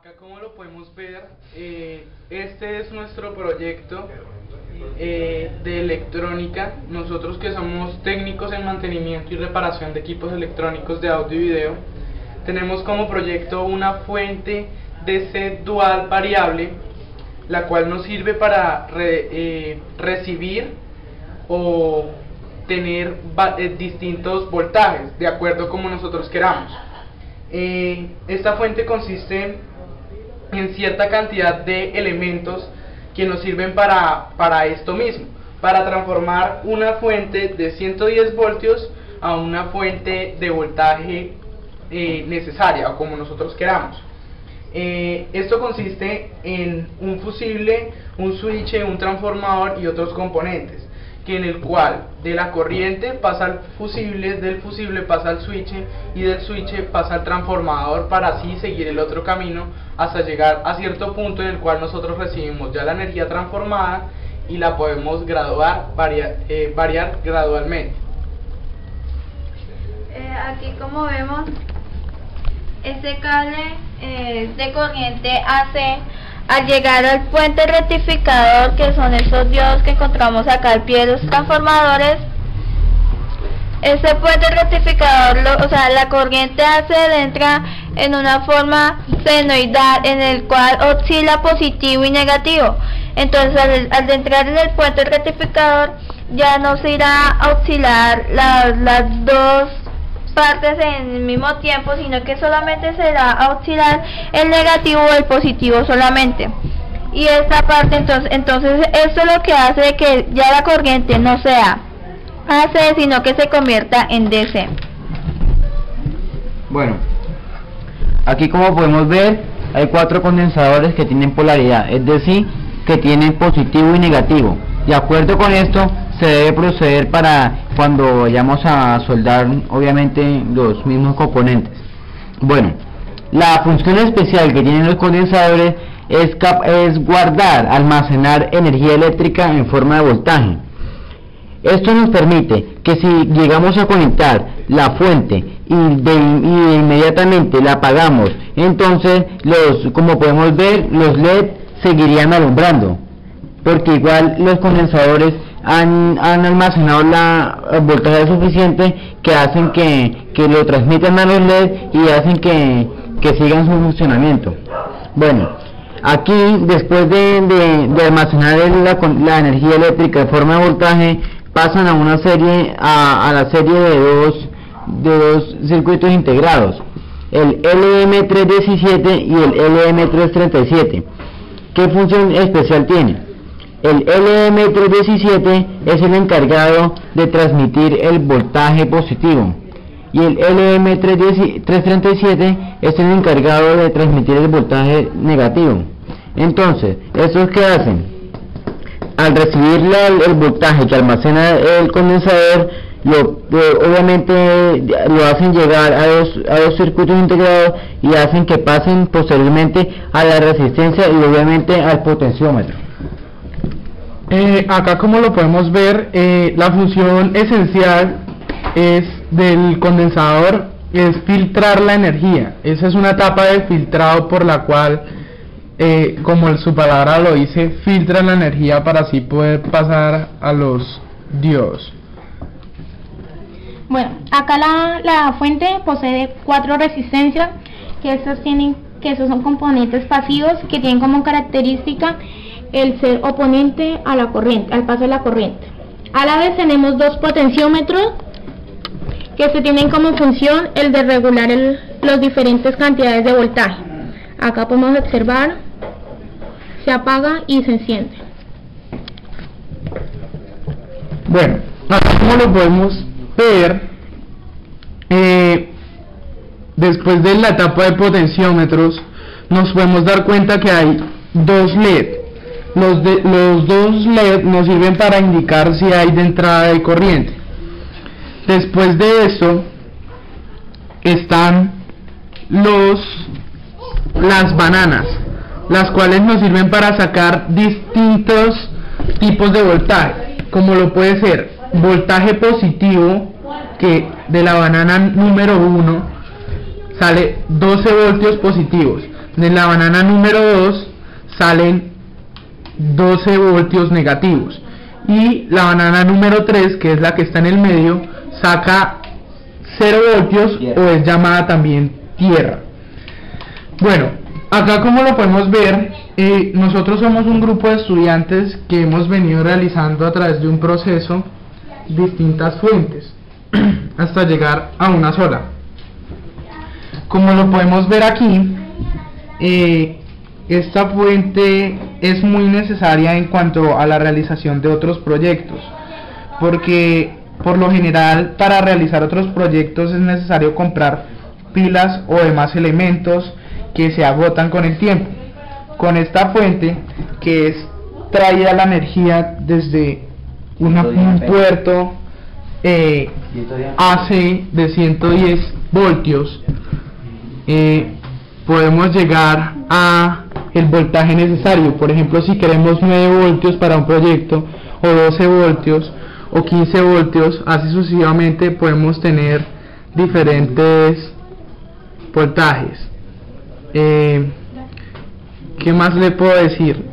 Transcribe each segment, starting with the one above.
Acá, como lo podemos ver, este es nuestro proyecto de electrónica. Nosotros, que somos técnicos en mantenimiento y reparación de equipos electrónicos de audio y video, tenemos como proyecto una fuente DC dual variable, la cual nos sirve para recibir o tener distintos voltajes de acuerdo como nosotros queramos. Esta fuente consiste en cierta cantidad de elementos que nos sirven para esto mismo, para transformar una fuente de 110 voltios a una fuente de voltaje necesaria o como nosotros queramos. Esto consiste en un fusible, un switch, un transformador y otros componentes, que en el cual de la corriente pasa al fusible, del fusible pasa al switch y del switch pasa al transformador, para así seguir el otro camino hasta llegar a cierto punto en el cual nosotros recibimos ya la energía transformada y la podemos variar gradualmente. Aquí, como vemos, este cable de corriente AC, al llegar al puente rectificador, que son esos diodos que encontramos acá al pie de los transformadores, este puente rectificador, la corriente AC entra en una forma senoidal en el cual oscila positivo y negativo. Entonces, al entrar en el puente rectificador, ya no se irá a oscilar las dos partes en el mismo tiempo, sino que solamente será a oscilar el negativo o el positivo solamente. Y esta parte, entonces esto es lo que hace que ya la corriente no sea AC, sino que se convierta en DC. Bueno, aquí, como podemos ver, hay 4 condensadores que tienen polaridad, es decir, que tienen positivo y negativo. De acuerdo con esto, se debe proceder para cuando vayamos a soldar, obviamente, los mismos componentes. Bueno, la función especial que tienen los condensadores es guardar, almacenar energía eléctrica en forma de voltaje. Esto nos permite que si llegamos a conectar la fuente y inmediatamente la apagamos, entonces como podemos ver, los LED seguirían alumbrando, porque igual los condensadores han almacenado el voltaje suficiente que hacen que lo transmitan a los LED y hacen que sigan su funcionamiento. Bueno, aquí, después de almacenar la energía eléctrica de forma de voltaje, pasan a una serie, a la serie de dos circuitos integrados, el LM317 y el LM337. ¿Qué función especial tiene? El LM317 es el encargado de transmitir el voltaje positivo y el LM337 es el encargado de transmitir el voltaje negativo. Entonces, ¿estos qué hacen? Al recibir el voltaje que almacena el condensador, obviamente lo hacen llegar a dos circuitos integrados y hacen que pasen posteriormente a la resistencia y obviamente al potenciómetro. Acá, como lo podemos ver, la función esencial del condensador es filtrar la energía. Esa es una etapa de filtrado por la cual, como su palabra lo dice, filtra la energía para así poder pasar a los diodos. Bueno, acá la fuente posee 4 resistencias, que esos son componentes pasivos que tienen como característica el ser oponente a la corriente, al paso de la corriente. A la vez tenemos 2 potenciómetros que se tienen como función el de regular las diferentes cantidades de voltaje. Acá podemos observar, se apaga y se enciende. Bueno, acá, como lo podemos ver, después de la etapa de potenciómetros, nos podemos dar cuenta que hay 2 LED. Los 2 LED nos sirven para indicar si hay de entrada de corriente. Después de eso están las bananas, las cuales nos sirven para sacar distintos tipos de voltaje, como lo puede ser voltaje positivo, que de la banana número 1 sale 12 voltios positivos. de la banana número 2 salen 12 voltios negativos, y la banana número 3, que es la que está en el medio, saca 0 voltios o es llamada también tierra. Bueno, acá como lo podemos ver, nosotros somos un grupo de estudiantes que hemos venido realizando a través de un proceso distintas fuentes hasta llegar a una sola. Como lo podemos ver aquí, esta fuente es muy necesaria en cuanto a la realización de otros proyectos, porque por lo general para realizar otros proyectos es necesario comprar pilas o demás elementos que se agotan con el tiempo. Con esta fuente, que es traída la energía desde un puerto AC de 110 voltios, podemos llegar a el voltaje necesario. Por ejemplo, si queremos 9 voltios para un proyecto, o 12 voltios, o 15 voltios, así sucesivamente, podemos tener diferentes voltajes. ¿Qué más le puedo decir?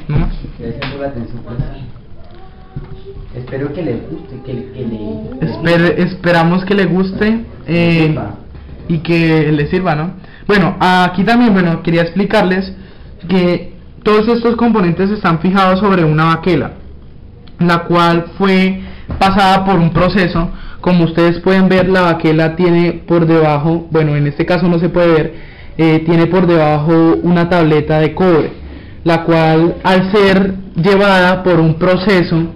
¿No más? Gracias por la atención, profesor. Espero que le guste, Esperamos que le guste y que le sirva, ¿no? Bueno, aquí también, quería explicarles que todos estos componentes están fijados sobre una baquela, la cual fue pasada por un proceso. Como ustedes pueden ver, la baquela tiene por debajo, en este caso no se puede ver, tiene por debajo una tableta de cobre, la cual, al ser llevada por un proceso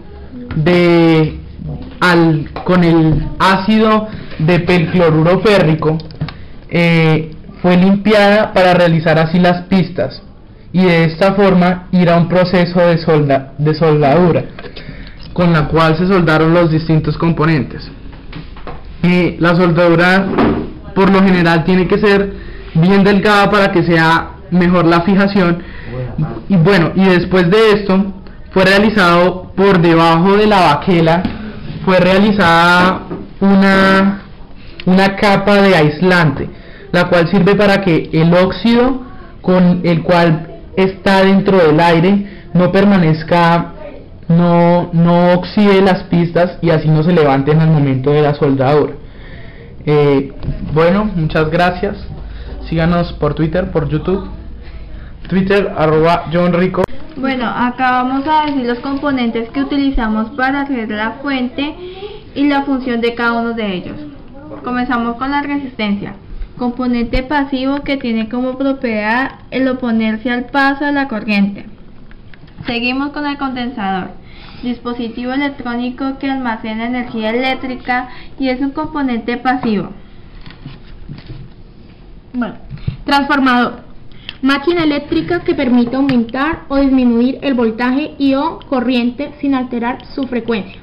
con el ácido de percloruro férrico, fue limpiada para realizar así las pistas, y de esta forma ir a un proceso de soldadura, con la cual se soldaron los distintos componentes. La soldadura por lo general tiene que ser bien delgada para que sea mejor la fijación, y después de esto fue realizado por debajo de la baquela, fue realizada una capa de aislante, la cual sirve para que el óxido con el cual está dentro del aire no permanezca, no oxide las pistas, y así no se levanten al momento de la soldadura. Muchas gracias. Síganos por Twitter, por YouTube, Twitter @JohnRico. Bueno, acá vamos a decir los componentes que utilizamos para hacer la fuente y la función de cada uno de ellos. Comenzamos con la resistencia, componente pasivo que tiene como propiedad el oponerse al paso de la corriente. Seguimos con el condensador, dispositivo electrónico que almacena energía eléctrica y es un componente pasivo. Transformador, máquina eléctrica que permite aumentar o disminuir el voltaje y o corriente sin alterar su frecuencia.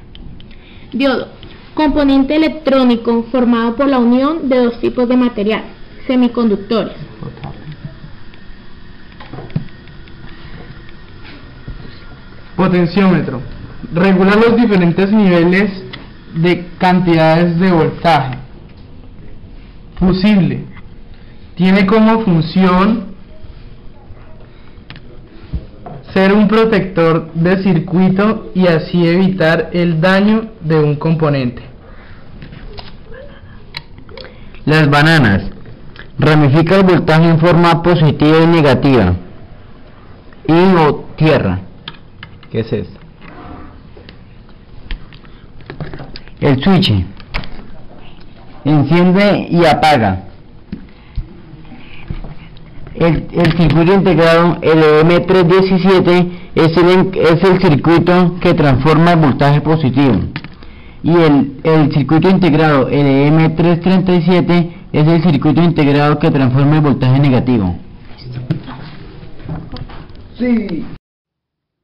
Diodo, componente electrónico formado por la unión de dos tipos de material, semiconductores. Potenciómetro, regula los diferentes niveles de cantidades de voltaje. Fusible, tiene como función ser un protector de circuito y así evitar el daño de un componente. Las bananas, ramifica el voltaje en forma positiva y negativa. Y o tierra, ¿qué es esto? El switch, enciende y apaga. El circuito integrado LM317 es el circuito que transforma el voltaje positivo, y el circuito integrado LM337 es el circuito integrado que transforma el voltaje negativo. Sí.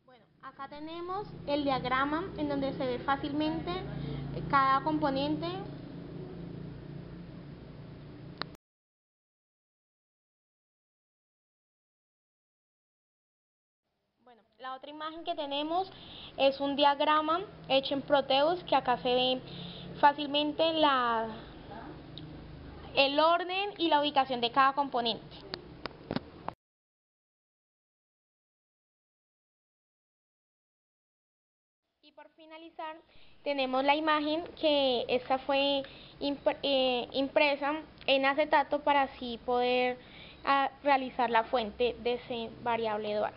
Bueno, acá tenemos el diagrama en donde se ve fácilmente cada componente. La otra imagen que tenemos es un diagrama hecho en Proteus, que acá se ve fácilmente el orden y la ubicación de cada componente. Y por finalizar, tenemos la imagen que esta fue impresa en acetato para así poder realizar la fuente de ese variable dual.